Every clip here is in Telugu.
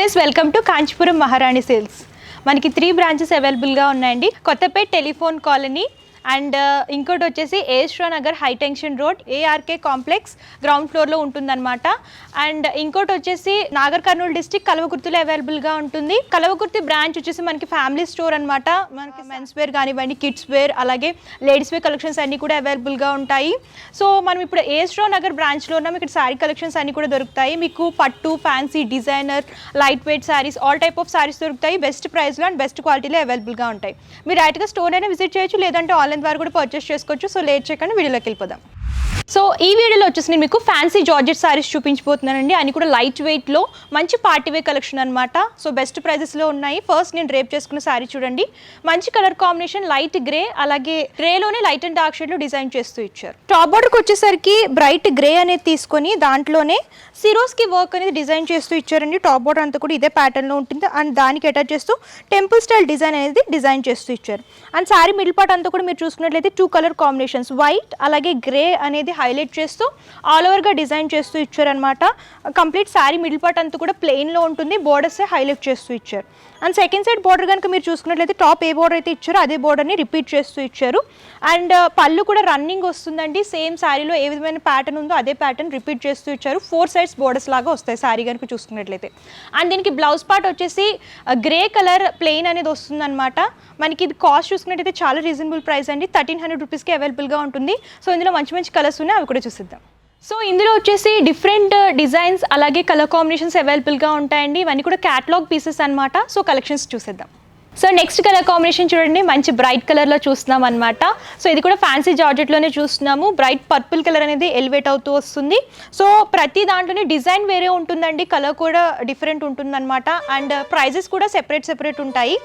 ఫ్రెండ్స్, వెల్కమ్ టు కాంచీపురం మహారాణి సేల్స్. మనకి 3 బ్రాంచెస్ అవైలబుల్గా ఉన్నాయండి. కొత్తపేట్ టెలిఫోన్ కాలనీ అండ్ ఇంకోటి వచ్చేసి ఏఎస్ట్రా నగర్ high tension road ARK complex ground ఫ్లోర్లో ఉంటుందన్నమాట. అండ్ ఇంకోటి వచ్చేసి నాగర్ కర్నూలు డిస్టిక్ కలవకుర్తిలో అవైలబుల్గా ఉంటుంది. కలవకుర్తి బ్రాంచ్ వచ్చేసి మనకి ఫ్యామిలీ స్టోర్ అనమాట. మనకి మెన్స్ వేర్ కానివ్వండి, కిడ్స్ వేర్, అలాగే లేడీస్ వేర్ కలెక్షన్స్ అన్నీ కూడా అవైలబుల్గా ఉంటాయి. సో మనం ఇప్పుడు ఏఎస్ట్రా నగర్ బ్రాంచ్లో ఉన్నాం. ఇక్కడ శారీ కలెక్షన్స్ అన్నీ కూడా దొరుకుతాయి. మీకు పట్టు, fancy, designer, light weight saris, all type of saris దొరుకుతాయి. బెస్ట్ ప్రైస్లో అండ్ బెస్ట్ క్వాలిటీలో అవైలబుల్గా ఉంటాయి. మీరు డైరెక్ట్గా స్టోర్ అయినా విజిట్ చేయొచ్చు, లేదంటే ఆన్లైన్ ద్వారా కూడా పర్చేస్ చేసుకోవచ్చు. సో లేట్ చేయకుండా వీడియోలోకి వెళ్ళిపోదాం. సో ఈ వీడియోలో వచ్చేసి నేను మీకు ఫ్యాన్సీ జార్జెట్ సారీస్ చూపించబోతున్నానండి. అన్ని కూడా లైట్ వెయిట్లో మంచి పార్టీవేర్ కలెక్షన్ అనమాట. సో బెస్ట్ ప్రైజెస్లో ఉన్నాయి. ఫస్ట్ నేను డ్రేప్ చేసుకున్న సారీ చూడండి. మంచి కలర్ కాంబినేషన్, లైట్ గ్రే, అలాగే గ్రేలోనే లైట్ అండ్ డార్క్ షేడ్లో డిజైన్ చేస్తూ ఇచ్చారు. టాప్ బార్డర్కి వచ్చేసరికి బ్రైట్ గ్రే అనేది తీసుకొని దాంట్లోనే సిరోస్కి వర్క్ అనేది డిజైన్ చేస్తూ ఇచ్చారండి. టాప్ బార్డర్ అంతా కూడా ఇదే ప్యాటర్న్లో ఉంటుంది. అండ్ దానికి అటాచ్ చేస్తూ టెంపుల్ స్టైల్ డిజైన్ అనేది డిజైన్ చేస్తూ ఇచ్చారు. అండ్ సారీ మిడిల్ పార్ట్ అంతా కూడా మీరు చూసుకున్నట్లయితే 2 కలర్ కాంబినేషన్స్, వైట్ అలాగే గ్రే అనేది హైలైట్ చేస్తూ ఆల్ ఓవర్గా డిజైన్ చేస్తూ ఇచ్చారనమాట. కంప్లీట్ శారీ మిడిల్ పార్ట్ అంతా కూడా ప్లెయిన్లో ఉంటుంది. బోర్డర్స్ హైలైట్ చేస్తూ ఇచ్చారు. అండ్ సెకండ్ సైడ్ బోర్డర్ కనుక మీరు చూసుకున్నట్లయితే టాప్ ఏ బోర్డర్ అయితే ఇచ్చారో అదే బోర్డర్ని రిపీట్ చేస్తూ ఇచ్చారు. అండ్ పళ్ళు కూడా రన్నింగ్ వస్తుందండి. సేమ్ శారీలో ఏ విధమైన ప్యాటర్న్ ఉందో అదే ప్యాటర్న్ రిపీట్ చేస్తూ ఇచ్చారు. 4 సైడ్స్ బోర్డర్స్ లాగా వస్తాయి శారీ కనుక చూసుకున్నట్లయితే. అండ్ దీనికి బ్లౌజ్ పార్ట్ వచ్చేసి గ్రే కలర్ ప్లెయిన్ అనేది వస్తుందన్నమాట. మనకి ఇది కాస్ట్ చూసుకున్నట్టయితే చాలా రీజనబుల్ ప్రైస్ అండి. 1300 రూపీస్కి అవైలబుల్గా ఉంటుంది. సో ఇందులో మంచి మంచి కలర్స్ ఉన్నాయి, అవి కూడా చూసిద్దాం. సో ఇందులో వచ్చేసి డిఫరెంట్ డిజైన్స్ అలాగే కలర్ కాంబినేషన్స్ అవైలబుల్గా ఉంటాయండి. ఇవన్నీ కూడా క్యాటలాగ్ పీసెస్ అనమాట. సో కలెక్షన్స్ చూసేద్దాం. సో నెక్స్ట్ కలర్ కాంబినేషన్ చూడండి, మంచి బ్రైట్ కలర్లో చూస్తున్నాం అనమాట. సో ఇది కూడా ఫ్యాన్సీ జార్జెట్లోనే చూస్తున్నాము. బ్రైట్ పర్పుల్ కలర్ అనేది ఎలివేట్ అవుతూ వస్తుంది. సో ప్రతి దాంట్లోనే డిజైన్ వేరే ఉంటుందండి, కలర్ కూడా డిఫరెంట్ ఉంటుందన్నమాట. అండ్ ప్రైజెస్ కూడా సెపరేట్ ఉంటాయి.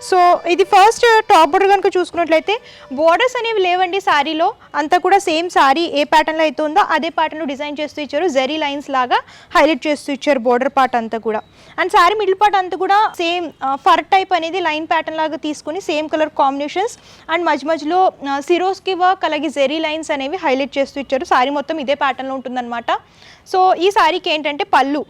సో ఇది ఫస్ట్ టాప్ బోర్డర్ కనుక చూసుకున్నట్లయితే బోర్డర్స్ అనేవి లేవండి శారీలో. అంతా కూడా సేమ్ శారీ ఏ ప్యాటర్న్లో అయితే ఉందో అదే ప్యాటర్న్లో డిజైన్ చేస్తూ ఇచ్చారు. జెరీ లైన్స్ లాగా హైలైట్ చేస్తూ ఇచ్చారు బోర్డర్ పార్ట్ అంతా కూడా. అండ్ శారీ మిడిల్ పార్ట్ అంతా కూడా సేమ్ ఫర్ టైప్ అనేది లైన్ ప్యాటర్న్ లాగా తీసుకుని సేమ్ కలర్ కాంబినేషన్స్ అండ్ మధ్యలో సిరోస్కి వర్క్ అలాగే జెరీ లైన్స్ అనేవి హైలైట్ చేస్తూ ఇచ్చారు. శారీ మొత్తం ఇదే ప్యాటర్న్లో ఉంటుందన్నమాట. సో ఈ శారీకి ఏంటంటే పళ్ళు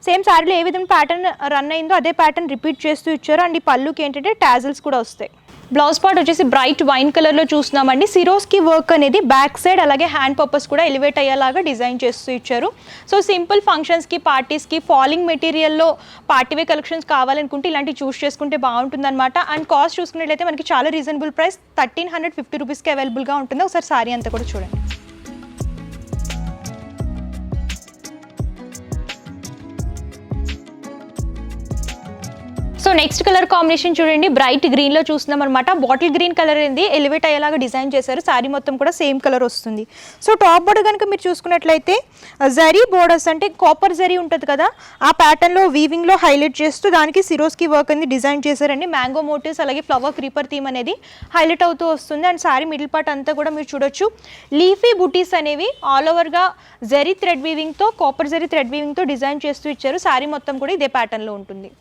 సేమ్ శారీలో ఏ విధంగా ప్యాటర్న్ రన్ అయిందో అదే ప్యాటర్న్ రిపీట్ చేస్తూ ఇచ్చారు. అండ్ ఈ పళ్ళుకి ఏంటంటే టాజిల్స్ కూడా వస్తాయి. బ్లౌజ్ పార్ట్ వచ్చేసి బ్రైట్ వైన్ కలర్లో చూస్తున్నామండి. సిరోస్కి వర్క్ అనేది బ్యాక్ సైడ్ అలాగే హ్యాండ్ పర్పస్ కూడా ఎలివేట్ అయ్యేలాగా డిజైన్ చేస్తూ ఇచ్చారు. సో సింపుల్ ఫంక్షన్స్కి, పార్టీస్కి, ఫాలింగ్ మెటీరియల్లో పార్టీవేర్ కలెక్షన్స్ కావాలనుకుంటే ఇలాంటివి చూస్ చేసుకుంటే బాగుంటుందన్నమాట. అండ్ కాస్ట్ చూసుకున్నట్లయితే మనకి చాలా రీజనబుల్ ప్రైస్ 1350 రూపీస్కి అవైలబుల్గా ఉంటుంది. ఒకసారి సారీ అంతా కూడా చూడండి. సో నెక్స్ట్ కలర్ కాంబినేషన్ చూడండి, బ్రైట్ గ్రీన్లో చూస్తున్నాం అనమాట. బాటిల్ గ్రీన్ కలర్ అనేది ఎలివేట్ అయ్యేలాగా డిజైన్ చేశారు. శారీ మొత్తం కూడా సేమ్ కలర్ వస్తుంది. సో టాప్ బోర్డర్ కనుక మీరు చూసుకున్నట్లయితే జరీ బోర్డర్స్ అంటే కాపర్ జరీ ఉంటుంది కదా, ఆ ప్యాటర్న్లో వీవింగ్లో హైలైట్ చేస్తూ దానికి సిరోస్కి వర్క్ అనేది డిజైన్ చేశారండి. మ్యాంగో మోటివ్స్ అలాగే ఫ్లవర్ క్రీపర్ థీమ్ అనేది హైలైట్ అవుతూ వస్తుంది. అండ్ శారీ మిడిల్ పార్ట్ అంతా కూడా మీరు చూడొచ్చు లీఫీ బుటీస్ అనేవి ఆల్ ఓవర్గా జరీ థ్రెడ్ వీవింగ్తో, కాపర్ జరీ థ్రెడ్ వీవింగ్తో డిజైన్ చేస్తూ ఇచ్చారు. శారీ మొత్తం కూడా ఇదే ప్యాటర్న్లో ఉంటుంది.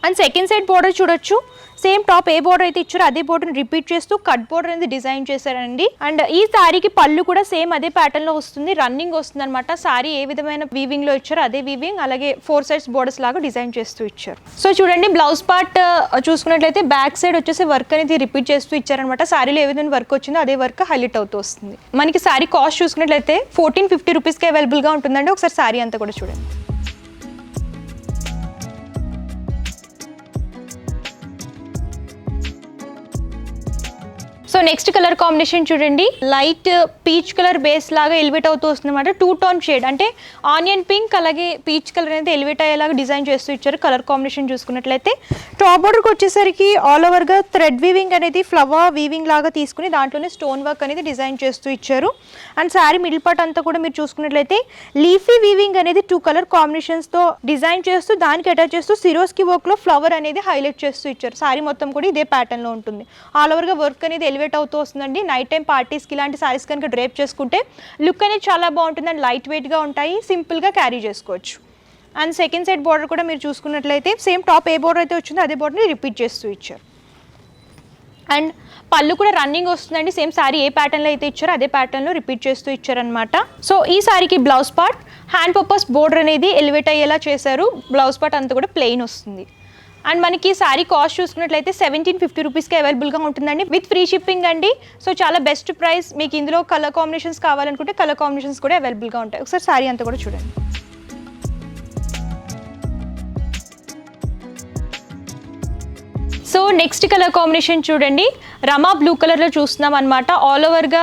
అండ్ సెకండ్ సైడ్ బోర్డర్ చూడొచ్చు, సేమ్ టాప్ ఏ బోర్డర్ అయితే ఇచ్చారో అదే బోర్డర్ని రిపీట్ చేస్తూ కట్ బోర్డర్ అనేది డిజైన్ చేశారండి. అండ్ ఈ శారీకి పళ్ళు కూడా సేమ్ అదే ప్యాటర్న్లో వస్తుంది, రన్నింగ్ వస్తుంది అనమాట. శారీ ఏ విధమైన వీవింగ్లో ఇచ్చారో అదే వీవింగ్, అలాగే 4 సైడ్స్ బోర్డర్స్ లాగా డిజైన్ చేస్తూ ఇచ్చారు. సో చూడండి, బ్లౌజ్ పార్ట్ చూసుకున్నట్లయితే బ్యాక్ సైడ్ వచ్చేసి వర్క్ అనేది రిపీట్ చేస్తూ ఇచ్చారనమాట. శారీలో ఏ విధమైన వర్క్ వచ్చిందో అదే వర్క్ హైలైట్ అవుతూ వస్తుంది. మనకి శారీ కాస్ట్ చూసుకున్నట్లయితే 1450 రూపీస్కి అవైలబుల్గా ఉంటుందండి. ఒకసారి శారీ అంతా కూడా చూడండి. సో నెక్స్ట్ కలర్ కాంబినేషన్ చూడండి, లైట్ పీచ్ కలర్ బేస్ లాగా ఎలివేట్ అవుతూ వస్తుంది అనమాట. 2 టోన్ షేడ్ అంటే ఆనియన్ పింక్ అలాగే పీచ్ కలర్ అనేది ఎలివేట్ అయ్యేలాగా డిజైన్ చేస్తూ ఇచ్చారు. కలర్ కాంబినేషన్ చూసుకున్నట్లయితే టాప్ బోర్డర్కి వచ్చేసరికి ఆల్ ఓవర్గా థ్రెడ్ వీవింగ్ అనేది ఫ్లవర్ వీవింగ్ లాగా తీసుకుని దాంట్లోనే స్టోన్ వర్క్ అనేది డిజైన్ చేస్తూ ఇచ్చారు. అండ్ శారీ మిడిల్ పార్ట్ అంతా కూడా మీరు చూసుకున్నట్లయితే లీఫీ వీవింగ్ అనేది 2 కలర్ కాంబినేషన్స్తో డిజైన్ చేస్తూ దానికి అటాచ్ చేస్తూ సిరోస్కి వర్క్లో ఫ్లవర్ అనేది హైలైట్ చేస్తూ ఇచ్చారు. శారీ మొత్తం కూడా ఇదే ప్యాటర్న్లో ఉంటుంది. ఆల్ ఓవర్గా వర్క్ అనేది ఎలివేట్ అవుతూ వస్తుందండి. నైట్ టైం పార్టీస్కి ఇలాంటి సారీస్ కనుక డ్రేప్ చేసుకుంటే లుక్ అనేది చాలా బాగుంటుందండి. లైట్ వెయిట్గా ఉంటాయి, సింపుల్గా క్యారీ చేసుకోవచ్చు. అండ్ సెకండ్ సైడ్ బోర్డర్ కూడా మీరు చూసుకున్నట్లయితే సేమ్ టాప్ ఏ బోర్డర్ అయితే వచ్చిందో అదే బోర్డర్ని రిపీట్ చేస్తూ ఇచ్చారు. అండ్ పళ్ళు కూడా రన్నింగ్ వస్తుందండి. సేమ్ శారీ ఏ ప్యాటర్న్లో అయితే ఇచ్చారో అదే ప్యాటర్న్లో రిపీట్ చేస్తూ ఇచ్చారనమాట. సో ఈ శారీకి blouse part hand purpose border అనేది ఎలివేట్ అయ్యేలా చేశారు. బ్లౌజ్ పార్ట్ అంతా కూడా ప్లెయిన్ వస్తుంది. అండ్ మనకి శారీ కాస్ట్ చూసుకున్నట్లయితే 1750 రూపీస్కి అవైలబుల్గా ఉంటుందండి విత్ ఫ్రీ షిప్పింగ్ అండి. సో చాలా బెస్ట్ ప్రైస్. మీకు ఇందులో కలర్ కాంబినేషన్స్ కావాలనుకుంటే కలర్ కాంబినేషన్స్ కూడా అవైలబుల్గా ఉంటాయి. ఒకసారి శారీ అంతా కూడా చూడండి. సో నెక్స్ట్ కలర్ కాంబినేషన్ చూడండి, రమా బ్లూ కలర్లో చూస్తున్నాం అనమాట. ఆల్ ఓవర్గా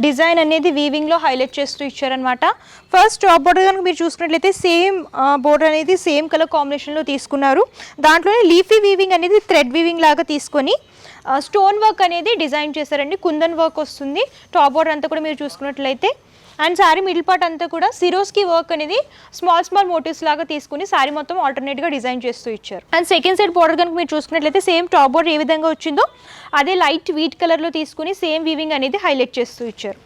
డిజైన్ అనేది వీవింగ్లో హైలైట్ చేస్తూ ఇచ్చారనమాట. ఫస్ట్ టాప్ బోర్డర్ కనుక మీరు చూసుకున్నట్లయితే సేమ్ బోర్డర్ అనేది సేమ్ కలర్ కాంబినేషన్లో తీసుకున్నారు. దాంట్లోనే లీఫీ వీవింగ్ అనేది థ్రెడ్ వీవింగ్ లాగా తీసుకొని స్టోన్ వర్క్ అనేది డిజైన్ చేశారండి. కుందన్ వర్క్ వస్తుంది టాప్ బోర్డర్ అంతా కూడా మీరు చూసుకున్నట్లయితే. అండ్ శారీ మిడిల్ పార్ట్ అంతా కూడా సిరోస్కి వర్క్ అనేది స్మాల్ మోటివ్స్ లాగా తీసుకుని శారీ మొత్తం ఆల్టర్నేట్గా డిజైన్ చేస్తూ ఇచ్చారు. అండ్ సెకండ్ సైడ్ బోర్డర్ కనుక మీరు చూసుకున్నట్లయితే సేమ్ టాప్ బోర్డర్ ఏ విధంగా వచ్చిందో అదే లైట్ వీట్ కలర్లో తీసుకుని సేమ్ వీవింగ్ అనేది హైలైట్ చేస్తూ ఇచ్చారు.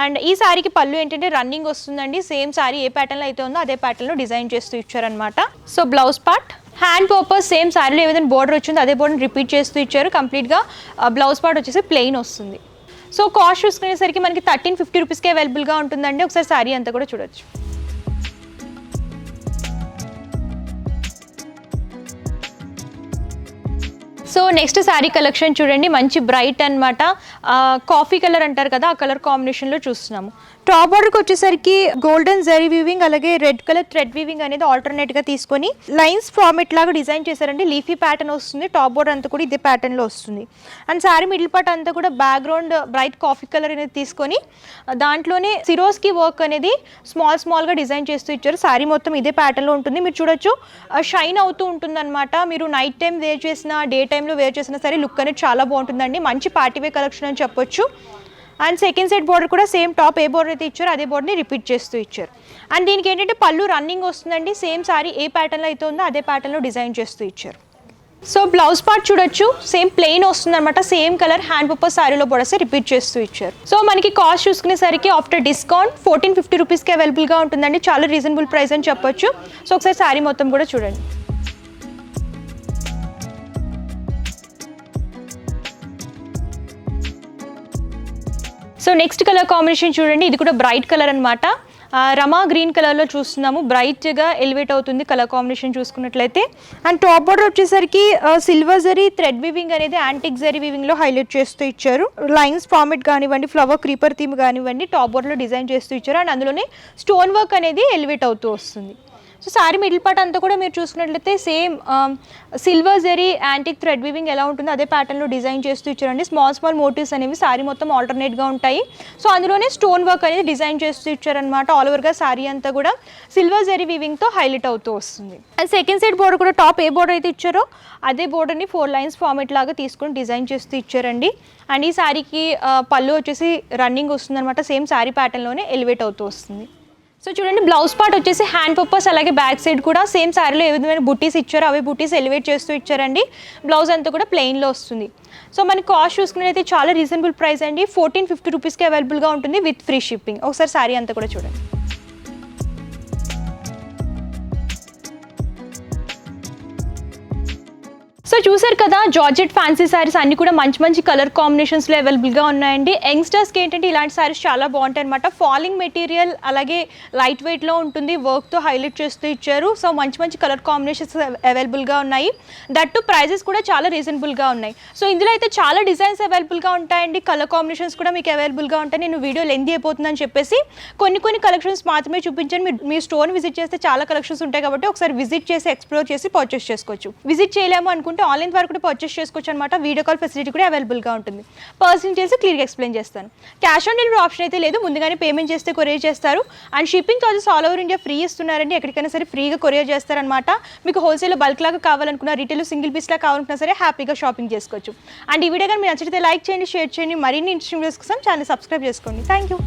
అండ్ ఈ శారీకి పళ్ళు ఏంటంటే రన్నింగ్ వస్తుందండి. సేమ్ శారీ ఏ ప్యాటర్న్లో అయితే ఉందో అదే ప్యాటర్న్లో డిజైన్ చేస్తూ ఇచ్చారనమాట. So blouse part hand purpose same శారీలో ఏ విధంగా బోర్డర్ వచ్చిందో అదే బోర్డర్ రిపీట్ చేస్తూ ఇచ్చారు. కంప్లీట్గా బ్లౌజ్ పార్ట్ వచ్చేసి ప్లెయిన్ వస్తుంది. సో కాస్ట్ చూసుకునేసరికి మనకి 1350 రూపీస్కి అవైలబుల్గా ఉంటుందండి. ఒకసారి శారీ అంతా కూడా చూడొచ్చు. సో నెక్స్ట్ శారీ కలెక్షన్ చూడండి, మంచి బ్రైట్ అనమాట. కాఫీ కలర్ అంటారు కదా, ఆ కలర్ కాంబినేషన్లో చూస్తున్నాము. టాప్ బార్డర్కి వచ్చేసరికి గోల్డెన్ జరీ వీవింగ్ అలాగే రెడ్ కలర్ థ్రెడ్ వీవింగ్ అనేది ఆల్టర్నేట్గా తీసుకొని లైన్స్ ఫార్మెట్ లాగా డిజైన్ చేశారండి. లీఫీ ప్యాటర్న్ వస్తుంది. టాప్ బార్డర్ అంతా కూడా ఇదే ప్యాటర్న్లో వస్తుంది. అండ్ శారీ మిడిల్ పార్ట్ అంతా కూడా బ్యాక్గ్రౌండ్ బ్రైట్ కాఫీ కలర్ అనేది తీసుకొని దాంట్లోనే సిరోస్కి వర్క్ అనేది స్మాల్గా డిజైన్ చేస్తూ ఇచ్చారు. శారీ మొత్తం ఇదే ప్యాటర్న్లో ఉంటుంది. మీరు చూడొచ్చు షైన్ అవుతూ ఉంటుంది అనమాట. మీరు నైట్ టైం వేర్ చేసిన డే టైంలో వేర్ చేసినా సరే లుక్ అనేది చాలా బాగుంటుందండి. మంచి పార్టీ వేర్ కలెక్షన్ అని చెప్పొచ్చు. అండ్ సెకండ్ సైడ్ బోర్డర్ కూడా సేమ్ టాప్ ఏ బోర్డర్ అయితే ఇచ్చారో అదే బోర్డర్ని రిపీట్ చేస్తూ ఇచ్చారు. అండ్ దీనికి ఏంటంటే పళ్ళు రన్నింగ్ వస్తుందండి. సేమ్ శారీ ఏ ప్యాటర్న్లో అయితే ఉందో అదే ప్యాటర్న్లో డిజైన్ చేస్తూ ఇచ్చారు. సో బ్లౌజ్ పార్ట్ చూడొచ్చు సేమ్ ప్లెయిన్ వస్తుంది అనమాట. సేమ్ కలర్ హ్యాండ్ పర్పస్ శారీలో బోర్డర్స్ రిపీట్ చేస్తూ ఇచ్చారు. సో మనకి కాస్ట్ చూసుకునేసరికి ఆఫ్టర్ డిస్కౌంట్ 1450 రూపీస్కి అవైలబుల్గా ఉంటుందండి. చాలా రీజనబుల్ ప్రైస్ అని చెప్పొచ్చు. సో ఒకసారి శారీ మొత్తం కూడా చూడండి. సో నెక్స్ట్ కలర్ కాంబినేషన్ చూడండి, ఇది కూడా బ్రైట్ కలర్ అనమాట. రమా గ్రీన్ కలర్లో చూస్తున్నాము. బ్రైట్గా ఎలివేట్ అవుతుంది కలర్ కాంబినేషన్ చూసుకున్నట్లయితే. అండ్ టాప్ బార్డర్ వచ్చేసరికి సిల్వర్ జరీ థ్రెడ్ వీవింగ్ అనేది యాంటిక్ జరీ వీవింగ్లో హైలైట్ చేస్తూ ఇచ్చారు. లైన్స్ ఫార్మెట్ కానివ్వండి, ఫ్లవర్ క్రీపర్ థీమ్ కానివ్వండి టాప్ బార్డర్లో డిజైన్ చేస్తూ ఇచ్చారు. అండ్ అందులోనే స్టోన్ వర్క్ అనేది ఎలివేట్ అవుతూ వస్తుంది. సో శారీ మిడిల్ పార్ట్ అంతా కూడా మీరు చూసుకున్నట్లయితే same silver zari antique thread weaving ఎలా ఉంటుందో అదే ప్యాటర్న్లో డిజైన్ చేస్తూ ఇచ్చారండి. స్మాల్ మోటివ్స్ అనేవి శారీ మొత్తం ఆల్టర్నేట్గా ఉంటాయి. సో అందులోనే స్టోన్ వర్క్ అనేది డిజైన్ చేస్తూ ఇచ్చారనమాట. ఆల్ ఓవర్గా శారీ అంతా కూడా సిల్వర్ జరీ వీవింగ్తో హైలైట్ అవుతూ వస్తుంది. అండ్ సెకండ్ సైడ్ బోర్డర్ కూడా టాప్ ఏ బోర్డర్ అయితే ఇచ్చారో అదే బోర్డర్ని 4 లైన్స్ ఫార్మెట్ లాగా తీసుకొని డిజైన్ చేస్తూ ఇచ్చారండి. అండ్ ఈ శారీకి పళ్ళు వచ్చేసి రన్నింగ్ వస్తుంది అనమాట. సేమ్ శారీ ప్యాటర్న్లోనే ఎలివేట్ అవుతూ వస్తుంది. సో చూడండి బ్లౌజ్ పార్ట్ వచ్చేసి హ్యాండ్ పర్పస్ అలాగే బ్యాక్ సైడ్ కూడా సేమ్ శారీలో ఏ విధమైన బుట్టీస్ ఇచ్చారో అవే బుట్టీస్ ఎలివేట్ చేస్తూ ఇచ్చారండి. బ్లౌజ్ అంతా కూడా ప్లెయిన్లో వస్తుంది. సో మనకి కాస్ట్ చూసుకునేది చాలా రీజనబుల్ ప్రైస్ అండి. 1450 రూపీస్కి అవైలబుల్గా ఉంటుంది విత్ ఫ్రీ షిప్పింగ్. ఒకసారి శారీ అంతా కూడా చూడండి. సో చూసారు కదా, జార్జెట్ ఫ్యాన్సీ శారీస్ అన్ని కూడా మంచి కలర్ కాంబినేషన్స్లో అవైలబుల్గా ఉన్నాయండి. యంగ్స్టర్స్కి ఏంటంటే ఇలాంటి శారీస్ చాలా బాగుంటాయి అనమాట. ఫాలింగ్ మెటీరియల్ అలాగే లైట్ వెయిట్లో ఉంటుంది. వర్క్తో హైలైట్ చేస్తూ ఇచ్చారు. సో మంచి కలర్ కాంబినేషన్స్ అవైలబుల్గా ఉన్నాయి. దట్టు ప్రైజెస్ కూడా చాలా రీజనబుల్గా ఉన్నాయి. సో ఇందులో అయితే చాలా డిజైన్స్ అవైలబుల్గా ఉంటాయండి. కలర్ కాంబినేషన్స్ కూడా మీకు అవైలబుల్గా ఉంటాయి. నేను వీడియో లెంతీ అయిపోతుందని చెప్పేసి కొన్ని కలెక్షన్స్ మాత్రమే చూపించాను. మీ స్టోర్ విజిట్ చేస్తే చాలా కలెక్షన్స్ ఉంటాయి కాబట్టి ఒకసారి విజిట్ చేసి ఎక్స్ప్లోర్ చేసి పర్చేస్ చేసుకోవచ్చు. విజిట్ చేయలేము అనుకుంటే ఆన్లైన్ ద్వారా కూడా పర్చేస్ చేసుకోవచ్చు అనమాట. వీడియో కాల్ ఫెసిలిటీ కూడా అవైలబుల్గా ఉంటుంది. పర్సనల్ చేసి క్లియర్గా ఎక్స్ప్లెయిన్ చేస్తాను. క్యాష్ ఆన్ డెలివరీ ఆప్షన్ అయితే లేదు. ముందుగానే పేమెంట్ చేస్తే కొరియర్ చేస్తారు. And shipping charges all over India free ఇస్తున్నారండి. ఎక్కడికైనా సరే ఫ్రీగా కొరియర్ చేస్తారనమాట. మీకు హోల్సేల్ బల్క్ లాగా కావాలనుకున్నా, రీటైల్ సింగిల్ పీస్ లాగా కావాలనుకున్నా సరే హ్యాపీగా షాపింగ్ చేసుకోవచ్చు. అండ్ ఈ వీడియో కానీ మీరు నచ్చితే లైక్ చేయండి, షేర్ చేయండి. మరిన్ని ఇంట్రెస్టింగ్ వీడియోస్ కోసం ఛానల్ సబ్స్క్రైబ్ చేసుకోండి. Thank you.